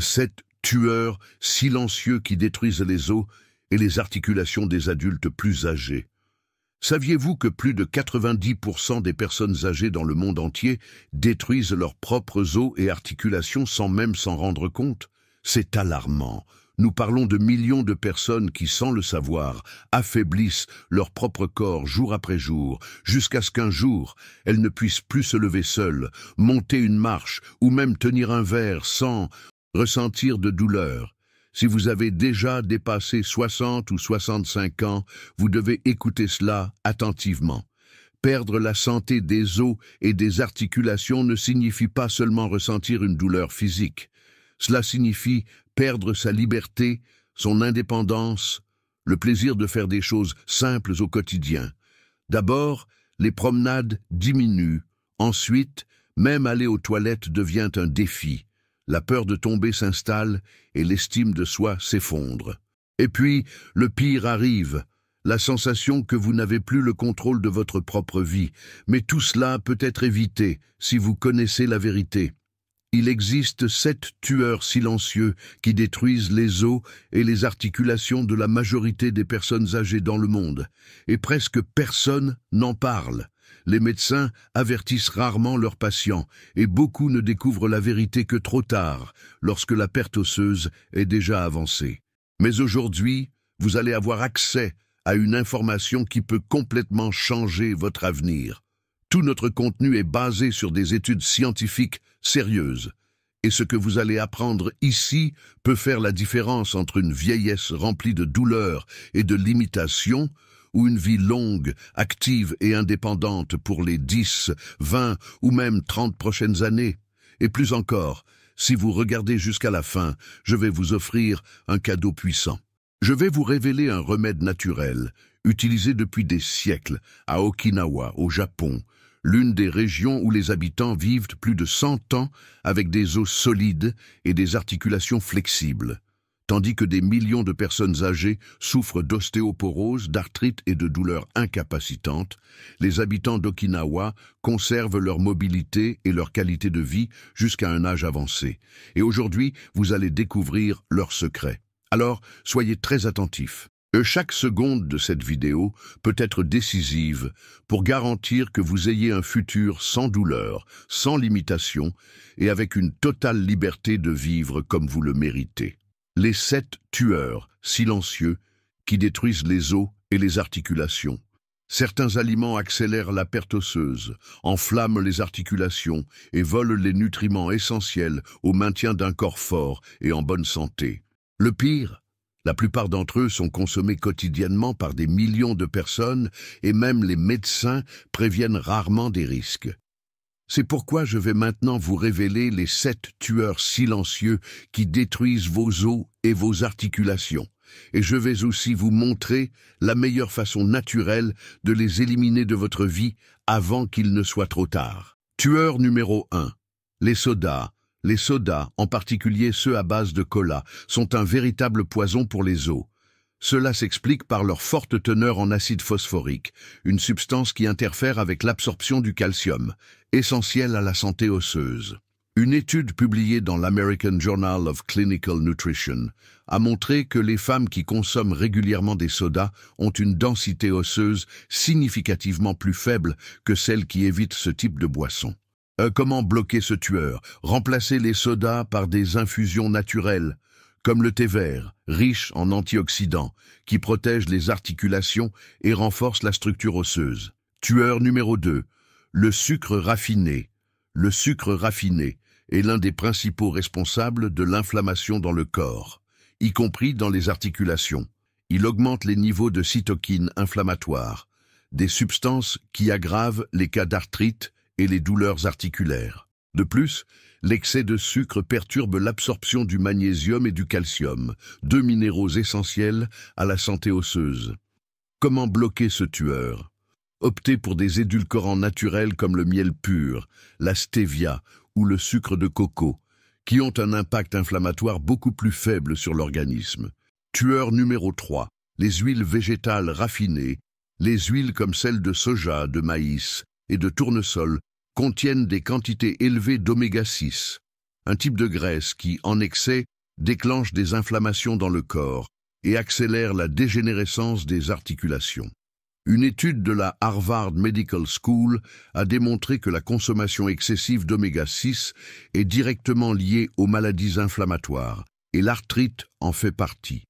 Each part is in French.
7 tueurs silencieux qui détruisent les os et les articulations des adultes plus âgés. Saviez-vous que plus de 90% des personnes âgées dans le monde entier détruisent leurs propres os et articulations sans même s'en rendre compte? C'est alarmant. Nous parlons de millions de personnes qui, sans le savoir, affaiblissent leur propre corps jour après jour, jusqu'à ce qu'un jour, elles ne puissent plus se lever seules, monter une marche ou même tenir un verre sans ressentir de douleur. Si vous avez déjà dépassé 60 ou 65 ans, vous devez écouter cela attentivement. Perdre la santé des os et des articulations ne signifie pas seulement ressentir une douleur physique. Cela signifie perdre sa liberté, son indépendance, le plaisir de faire des choses simples au quotidien. D'abord, les promenades diminuent. Ensuite, même aller aux toilettes devient un défi. La peur de tomber s'installe et l'estime de soi s'effondre. Et puis, le pire arrive, la sensation que vous n'avez plus le contrôle de votre propre vie. Mais tout cela peut être évité si vous connaissez la vérité. Il existe 7 tueurs silencieux qui détruisent les os et les articulations de la majorité des personnes âgées dans le monde. Et presque personne n'en parle. Les médecins avertissent rarement leurs patients et beaucoup ne découvrent la vérité que trop tard, lorsque la perte osseuse est déjà avancée. Mais aujourd'hui, vous allez avoir accès à une information qui peut complètement changer votre avenir. Tout notre contenu est basé sur des études scientifiques sérieuses. Et ce que vous allez apprendre ici peut faire la différence entre une vieillesse remplie de douleurs et de limitations ou une vie longue, active et indépendante pour les 10, 20 ou même 30 prochaines années. Et plus encore, si vous regardez jusqu'à la fin, je vais vous offrir un cadeau puissant. Je vais vous révéler un remède naturel, utilisé depuis des siècles, à Okinawa, au Japon, l'une des régions où les habitants vivent plus de 100 ans avec des os solides et des articulations flexibles, tandis que des millions de personnes âgées souffrent d'ostéoporose, d'arthrite et de douleurs incapacitantes. Les habitants d'Okinawa conservent leur mobilité et leur qualité de vie jusqu'à un âge avancé. Et aujourd'hui, vous allez découvrir leurs secrets. Alors, soyez très attentifs. Chaque seconde de cette vidéo peut être décisive pour garantir que vous ayez un futur sans douleur, sans limitation et avec une totale liberté de vivre comme vous le méritez. Les 7 tueurs silencieux qui détruisent les os et les articulations. Certains aliments accélèrent la perte osseuse, enflamment les articulations et volent les nutriments essentiels au maintien d'un corps fort et en bonne santé. Le pire, la plupart d'entre eux sont consommés quotidiennement par des millions de personnes et même les médecins préviennent rarement des risques. C'est pourquoi je vais maintenant vous révéler les 7 tueurs silencieux qui détruisent vos os et vos articulations. Et je vais aussi vous montrer la meilleure façon naturelle de les éliminer de votre vie avant qu'il ne soit trop tard. Tueur numéro 1. Les sodas. Les sodas, en particulier ceux à base de cola, sont un véritable poison pour les os. Cela s'explique par leur forte teneur en acide phosphorique, une substance qui interfère avec l'absorption du calcium, essentiel à la santé osseuse. Une étude publiée dans l'American Journal of Clinical Nutrition a montré que les femmes qui consomment régulièrement des sodas ont une densité osseuse significativement plus faible que celles qui évitent ce type de boisson. Comment bloquer ce tueur? Remplacer les sodas par des infusions naturelles, comme le thé vert, riche en antioxydants, qui protège les articulations et renforce la structure osseuse. Tueur numéro 2. Le sucre raffiné. Le sucre raffiné est l'un des principaux responsables de l'inflammation dans le corps, y compris dans les articulations. Il augmente les niveaux de cytokines inflammatoires, des substances qui aggravent les cas d'arthrite et les douleurs articulaires. De plus, l'excès de sucre perturbe l'absorption du magnésium et du calcium, 2 minéraux essentiels à la santé osseuse. Comment bloquer ce tueur? Optez pour des édulcorants naturels comme le miel pur, la stevia ou le sucre de coco, qui ont un impact inflammatoire beaucoup plus faible sur l'organisme. Tueur numéro 3. Les huiles végétales raffinées. Les huiles comme celles de soja, de maïs et de tournesol contiennent des quantités élevées d'oméga 6. un type de graisse qui, en excès, déclenche des inflammations dans le corps et accélère la dégénérescence des articulations. Une étude de la Harvard Medical School a démontré que la consommation excessive d'oméga-6 est directement liée aux maladies inflammatoires, et l'arthrite en fait partie.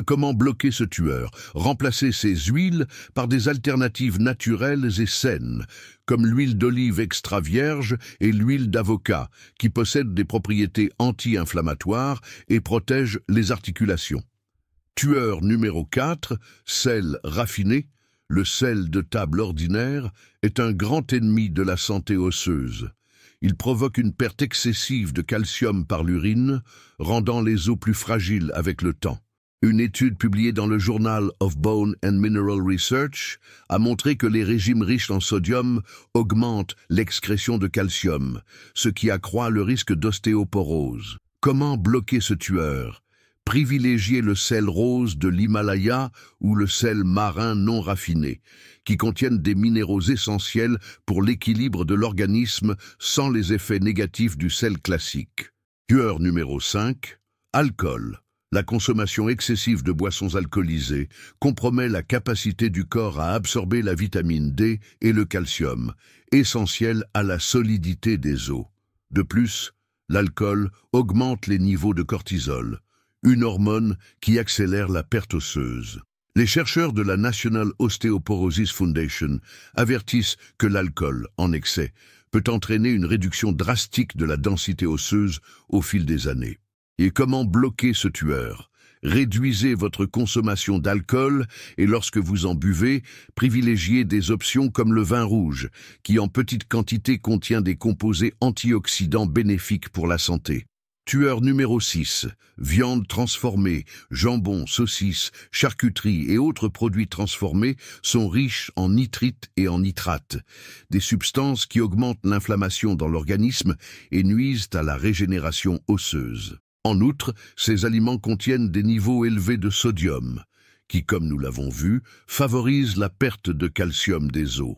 Comment bloquer ce tueur? Remplacer ces huiles par des alternatives naturelles et saines, comme l'huile d'olive extra vierge et l'huile d'avocat, qui possèdent des propriétés anti-inflammatoires et protègent les articulations. Tueur numéro 4, sel raffiné. Le sel de table ordinaire est un grand ennemi de la santé osseuse. Il provoque une perte excessive de calcium par l'urine, rendant les os plus fragiles avec le temps. Une étude publiée dans le Journal of Bone and Mineral Research a montré que les régimes riches en sodium augmentent l'excrétion de calcium, ce qui accroît le risque d'ostéoporose. Comment bloquer ce tueur? Privilégiez le sel rose de l'Himalaya ou le sel marin non raffiné, qui contiennent des minéraux essentiels pour l'équilibre de l'organisme sans les effets négatifs du sel classique. Tueur numéro 5, alcool. La consommation excessive de boissons alcoolisées compromet la capacité du corps à absorber la vitamine D et le calcium, essentiels à la solidité des os. De plus, l'alcool augmente les niveaux de cortisol, une hormone qui accélère la perte osseuse. Les chercheurs de la National Osteoporosis Foundation avertissent que l'alcool, en excès, peut entraîner une réduction drastique de la densité osseuse au fil des années. Et comment bloquer ce tueur? Réduisez votre consommation d'alcool et lorsque vous en buvez, privilégiez des options comme le vin rouge, qui en petite quantité contient des composés antioxydants bénéfiques pour la santé. Tueur numéro 6, viande transformée, jambon, saucisses, charcuterie et autres produits transformés sont riches en nitrites et en nitrates, des substances qui augmentent l'inflammation dans l'organisme et nuisent à la régénération osseuse. En outre, ces aliments contiennent des niveaux élevés de sodium, qui, comme nous l'avons vu, favorisent la perte de calcium des os.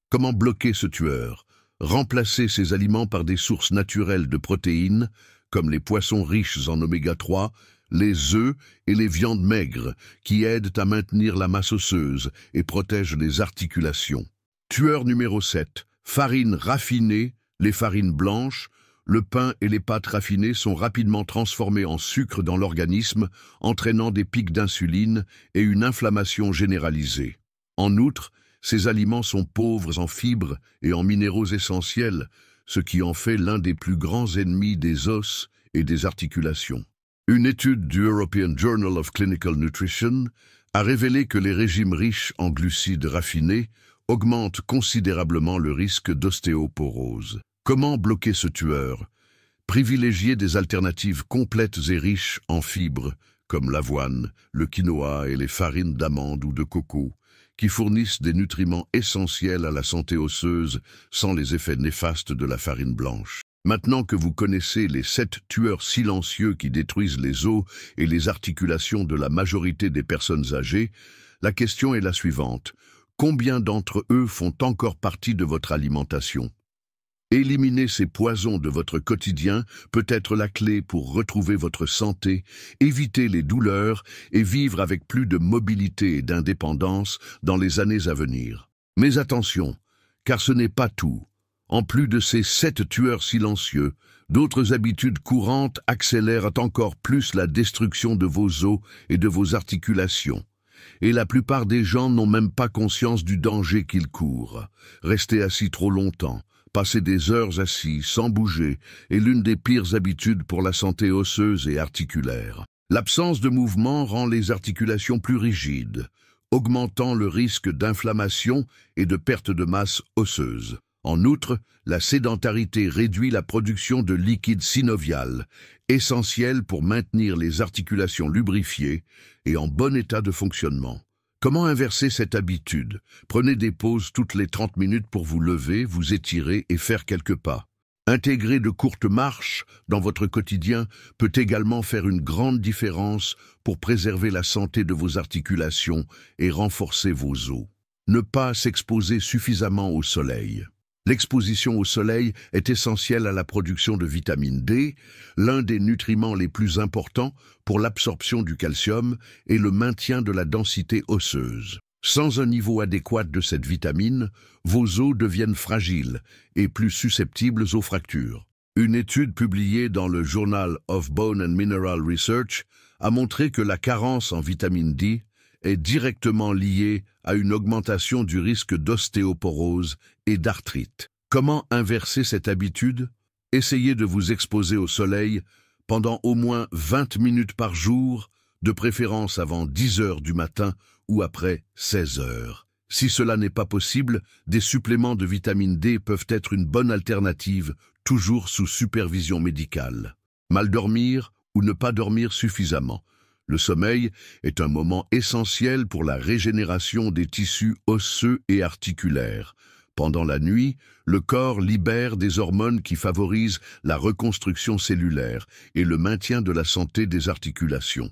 Comment bloquer ce tueur? Remplacer ces aliments par des sources naturelles de protéines, comme les poissons riches en oméga 3, les œufs et les viandes maigres, qui aident à maintenir la masse osseuse et protègent les articulations. Tueur numéro 7, farine raffinée, les farines blanches. Le pain et les pâtes raffinées sont rapidement transformés en sucre dans l'organisme, entraînant des pics d'insuline et une inflammation généralisée. En outre, ces aliments sont pauvres en fibres et en minéraux essentiels, ce qui en fait l'un des plus grands ennemis des os et des articulations. Une étude du European Journal of Clinical Nutrition a révélé que les régimes riches en glucides raffinés augmentent considérablement le risque d'ostéoporose. Comment bloquer ce tueur? Privilégiez des alternatives complètes et riches en fibres, comme l'avoine, le quinoa et les farines d'amande ou de coco, qui fournissent des nutriments essentiels à la santé osseuse sans les effets néfastes de la farine blanche. Maintenant que vous connaissez les 7 tueurs silencieux qui détruisent les os et les articulations de la majorité des personnes âgées, la question est la suivante. Combien d'entre eux font encore partie de votre alimentation? Éliminer ces poisons de votre quotidien peut être la clé pour retrouver votre santé, éviter les douleurs et vivre avec plus de mobilité et d'indépendance dans les années à venir. Mais attention, car ce n'est pas tout. En plus de ces 7 tueurs silencieux, d'autres habitudes courantes accélèrent encore plus la destruction de vos os et de vos articulations. Et la plupart des gens n'ont même pas conscience du danger qu'ils courent. Rester assis trop longtemps, passer des heures assis sans bouger est l'une des pires habitudes pour la santé osseuse et articulaire. L'absence de mouvement rend les articulations plus rigides, augmentant le risque d'inflammation et de perte de masse osseuse. En outre, la sédentarité réduit la production de liquide synovial, essentiel pour maintenir les articulations lubrifiées et en bon état de fonctionnement. Comment inverser cette habitude? Prenez des pauses toutes les 30 minutes pour vous lever, vous étirer et faire quelques pas. Intégrer de courtes marches dans votre quotidien peut également faire une grande différence pour préserver la santé de vos articulations et renforcer vos os. Ne pas s'exposer suffisamment au soleil. L'exposition au soleil est essentielle à la production de vitamine D, l'un des nutriments les plus importants pour l'absorption du calcium et le maintien de la densité osseuse. Sans un niveau adéquat de cette vitamine, vos os deviennent fragiles et plus susceptibles aux fractures. Une étude publiée dans le Journal of Bone and Mineral Research a montré que la carence en vitamine D est directement liée à une augmentation du risque d'ostéoporose et d'arthrite. Comment inverser cette habitude? Essayez de vous exposer au soleil pendant au moins 20 minutes par jour, de préférence avant 10 heures du matin ou après 16 heures. Si cela n'est pas possible, des suppléments de vitamine D peuvent être une bonne alternative, toujours sous supervision médicale. Mal dormir ou ne pas dormir suffisamment. Le sommeil est un moment essentiel pour la régénération des tissus osseux et articulaires. Pendant la nuit, le corps libère des hormones qui favorisent la reconstruction cellulaire et le maintien de la santé des articulations.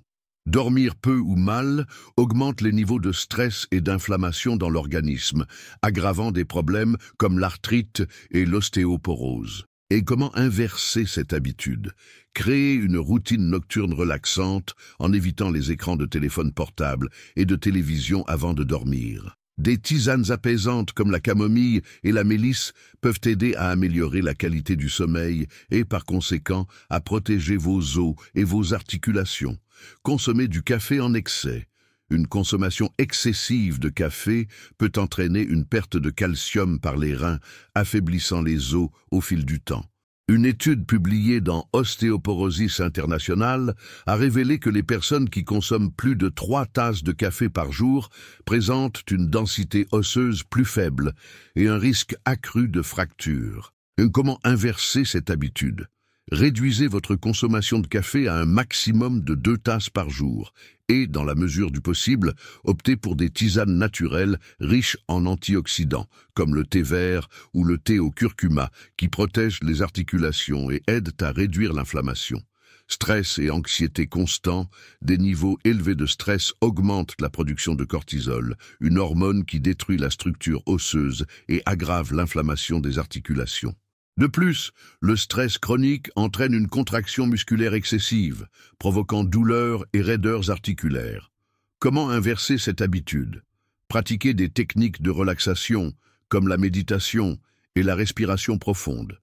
Dormir peu ou mal augmente les niveaux de stress et d'inflammation dans l'organisme, aggravant des problèmes comme l'arthrite et l'ostéoporose. Et comment inverser cette habitude? Créer une routine nocturne relaxante en évitant les écrans de téléphone portable et de télévision avant de dormir. Des tisanes apaisantes comme la camomille et la mélisse peuvent aider à améliorer la qualité du sommeil et par conséquent à protéger vos os et vos articulations. Consommez du café en excès. Une consommation excessive de café peut entraîner une perte de calcium par les reins, affaiblissant les os au fil du temps. Une étude publiée dans Osteoporosis International a révélé que les personnes qui consomment plus de 3 tasses de café par jour présentent une densité osseuse plus faible et un risque accru de fracture. Comment inverser cette habitude? Réduisez votre consommation de café à un maximum de 2 tasses par jour et, dans la mesure du possible, optez pour des tisanes naturelles riches en antioxydants, comme le thé vert ou le thé au curcuma, qui protègent les articulations et aident à réduire l'inflammation. Stress et anxiété constants, des niveaux élevés de stress augmentent la production de cortisol, une hormone qui détruit la structure osseuse et aggrave l'inflammation des articulations. De plus, le stress chronique entraîne une contraction musculaire excessive, provoquant douleurs et raideurs articulaires. Comment inverser cette habitude? Pratiquez des techniques de relaxation, comme la méditation et la respiration profonde.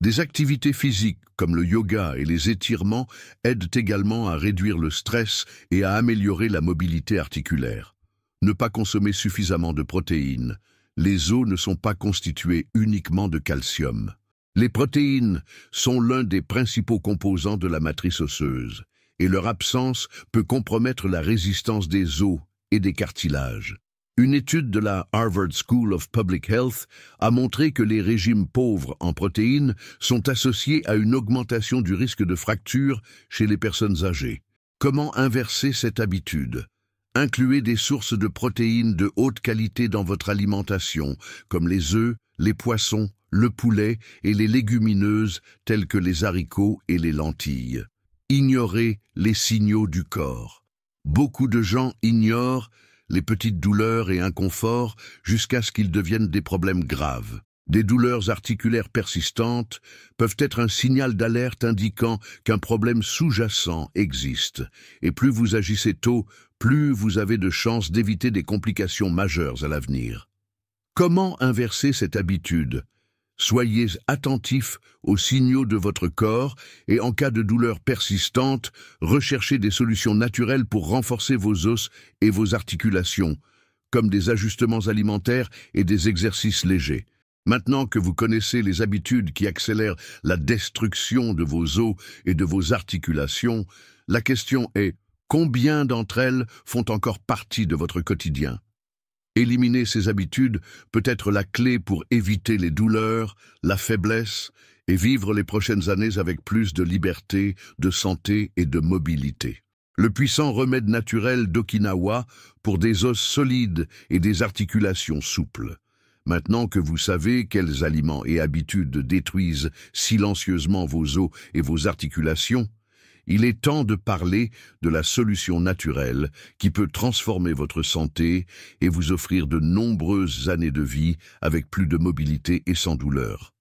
Des activités physiques, comme le yoga et les étirements, aident également à réduire le stress et à améliorer la mobilité articulaire. Ne pas consommer suffisamment de protéines. Les os ne sont pas constitués uniquement de calcium. Les protéines sont l'un des principaux composants de la matrice osseuse, et leur absence peut compromettre la résistance des os et des cartilages. Une étude de la Harvard School of Public Health a montré que les régimes pauvres en protéines sont associés à une augmentation du risque de fracture chez les personnes âgées. Comment inverser cette habitude? Incluez des sources de protéines de haute qualité dans votre alimentation, comme les œufs, les poissons, le poulet et les légumineuses telles que les haricots et les lentilles. Ignorez les signaux du corps. Beaucoup de gens ignorent les petites douleurs et inconforts jusqu'à ce qu'ils deviennent des problèmes graves. Des douleurs articulaires persistantes peuvent être un signal d'alerte indiquant qu'un problème sous-jacent existe. Et plus vous agissez tôt, plus vous avez de chances d'éviter des complications majeures à l'avenir. Comment inverser cette habitude? Soyez attentifs aux signaux de votre corps et en cas de douleur persistante, recherchez des solutions naturelles pour renforcer vos os et vos articulations, comme des ajustements alimentaires et des exercices légers. Maintenant que vous connaissez les habitudes qui accélèrent la destruction de vos os et de vos articulations, la question est: combien d'entre elles font encore partie de votre quotidien? Éliminer ces habitudes peut être la clé pour éviter les douleurs, la faiblesse et vivre les prochaines années avec plus de liberté, de santé et de mobilité. Le puissant remède naturel d'Okinawa pour des os solides et des articulations souples. Maintenant que vous savez quels aliments et habitudes détruisent silencieusement vos os et vos articulations, Il est temps de parler de la solution naturelle qui peut transformer votre santé et vous offrir de nombreuses années de vie avec plus de mobilité et sans douleur.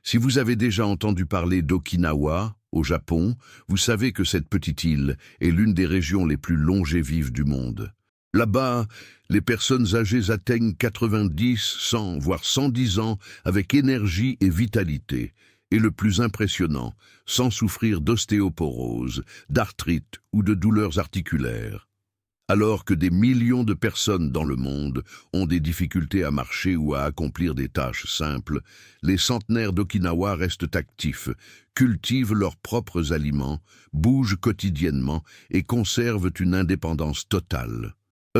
Si vous avez déjà entendu parler d'Okinawa, au Japon, vous savez que cette petite île est l'une des régions les plus longévives du monde. Là-bas, les personnes âgées atteignent 90, 100, voire 110 ans avec énergie et vitalité. Et le plus impressionnant, sans souffrir d'ostéoporose, d'arthrite ou de douleurs articulaires. Alors que des millions de personnes dans le monde ont des difficultés à marcher ou à accomplir des tâches simples, les centenaires d'Okinawa restent actifs, cultivent leurs propres aliments, bougent quotidiennement et conservent une indépendance totale.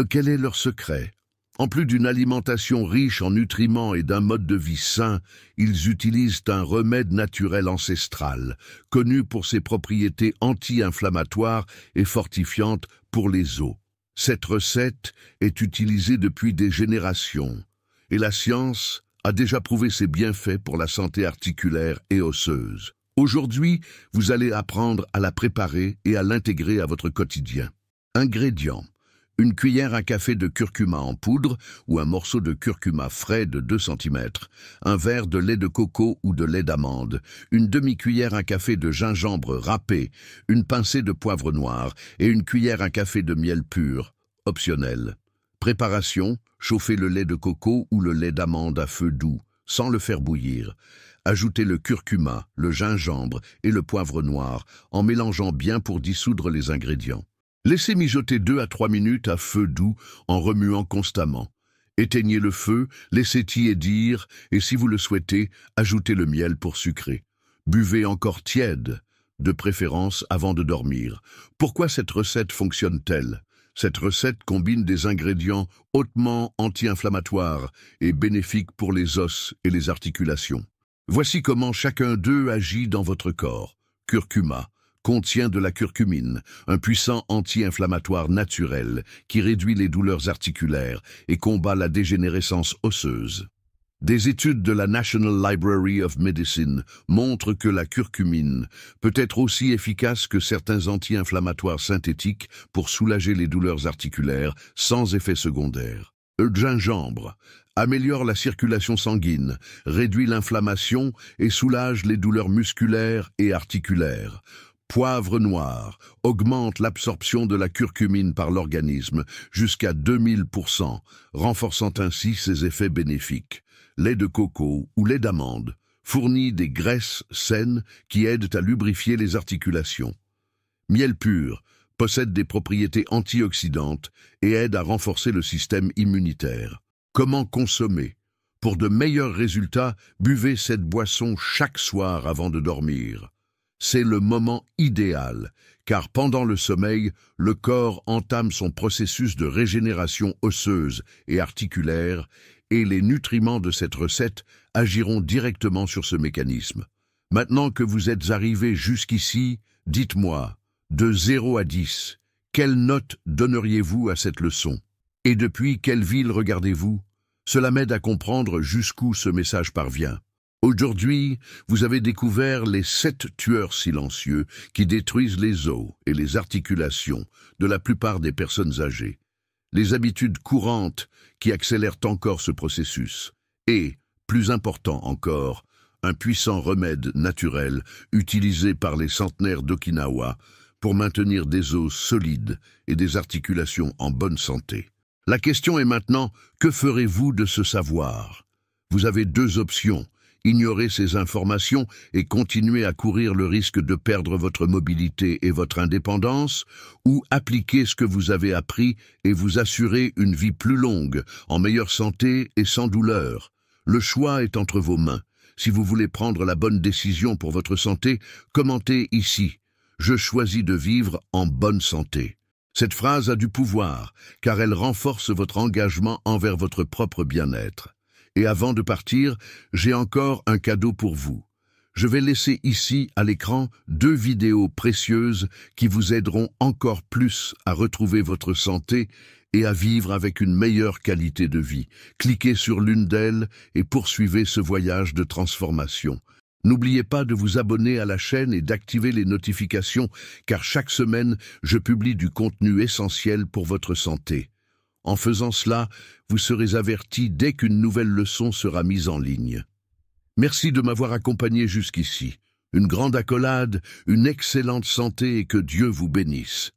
Quel est leur secret ? En plus d'une alimentation riche en nutriments et d'un mode de vie sain, ils utilisent un remède naturel ancestral, connu pour ses propriétés anti-inflammatoires et fortifiantes pour les os. Cette recette est utilisée depuis des générations, et la science a déjà prouvé ses bienfaits pour la santé articulaire et osseuse. Aujourd'hui, vous allez apprendre à la préparer et à l'intégrer à votre quotidien. Ingrédients: une cuillère à café de curcuma en poudre ou un morceau de curcuma frais de 2 cm, un verre de lait de coco ou de lait d'amande, une demi-cuillère à café de gingembre râpé, une pincée de poivre noir et une cuillère à café de miel pur, optionnel. Préparation: chauffez le lait de coco ou le lait d'amande à feu doux, sans le faire bouillir. Ajoutez le curcuma, le gingembre et le poivre noir en mélangeant bien pour dissoudre les ingrédients. Laissez mijoter 2 à 3 minutes à feu doux en remuant constamment. Éteignez le feu, laissez tiédir et si vous le souhaitez, ajoutez le miel pour sucrer. Buvez encore tiède, de préférence avant de dormir. Pourquoi cette recette fonctionne-t-elle ? Cette recette combine des ingrédients hautement anti-inflammatoires et bénéfiques pour les os et les articulations. Voici comment chacun d'eux agit dans votre corps. Curcuma contient de la curcumine, un puissant anti-inflammatoire naturel qui réduit les douleurs articulaires et combat la dégénérescence osseuse. Des études de la National Library of Medicine montrent que la curcumine peut être aussi efficace que certains anti-inflammatoires synthétiques pour soulager les douleurs articulaires sans effet secondaire. Le gingembre améliore la circulation sanguine, réduit l'inflammation et soulage les douleurs musculaires et articulaires. Poivre noir augmente l'absorption de la curcumine par l'organisme jusqu'à 2000%, renforçant ainsi ses effets bénéfiques. Lait de coco ou lait d'amande fournit des graisses saines qui aident à lubrifier les articulations. Miel pur possède des propriétés antioxydantes et aide à renforcer le système immunitaire. Comment consommer ? Pour de meilleurs résultats, buvez cette boisson chaque soir avant de dormir. C'est le moment idéal, car pendant le sommeil, le corps entame son processus de régénération osseuse et articulaire, et les nutriments de cette recette agiront directement sur ce mécanisme. Maintenant que vous êtes arrivé jusqu'ici, dites-moi, de 0 à 10, quelle note donneriez-vous à cette leçon? Et depuis quelle ville regardez-vous? Cela m'aide à comprendre jusqu'où ce message parvient. Aujourd'hui, vous avez découvert les 7 tueurs silencieux qui détruisent les os et les articulations de la plupart des personnes âgées. Les habitudes courantes qui accélèrent encore ce processus. Et, plus important encore, un puissant remède naturel utilisé par les centenaires d'Okinawa pour maintenir des os solides et des articulations en bonne santé. La question est maintenant, que ferez-vous de ce savoir? Vous avez 2 options. Ignorer ces informations et continuer à courir le risque de perdre votre mobilité et votre indépendance, ou appliquer ce que vous avez appris et vous assurer une vie plus longue, en meilleure santé et sans douleur. Le choix est entre vos mains. Si vous voulez prendre la bonne décision pour votre santé, commentez ici. Je choisis de vivre en bonne santé. Cette phrase a du pouvoir, car elle renforce votre engagement envers votre propre bien-être. Et avant de partir, j'ai encore un cadeau pour vous. Je vais laisser ici, à l'écran, 2 vidéos précieuses qui vous aideront encore plus à retrouver votre santé et à vivre avec une meilleure qualité de vie. Cliquez sur l'une d'elles et poursuivez ce voyage de transformation. N'oubliez pas de vous abonner à la chaîne et d'activer les notifications, car chaque semaine, je publie du contenu essentiel pour votre santé. En faisant cela, vous serez averti dès qu'une nouvelle leçon sera mise en ligne. Merci de m'avoir accompagné jusqu'ici. Une grande accolade, une excellente santé et que Dieu vous bénisse.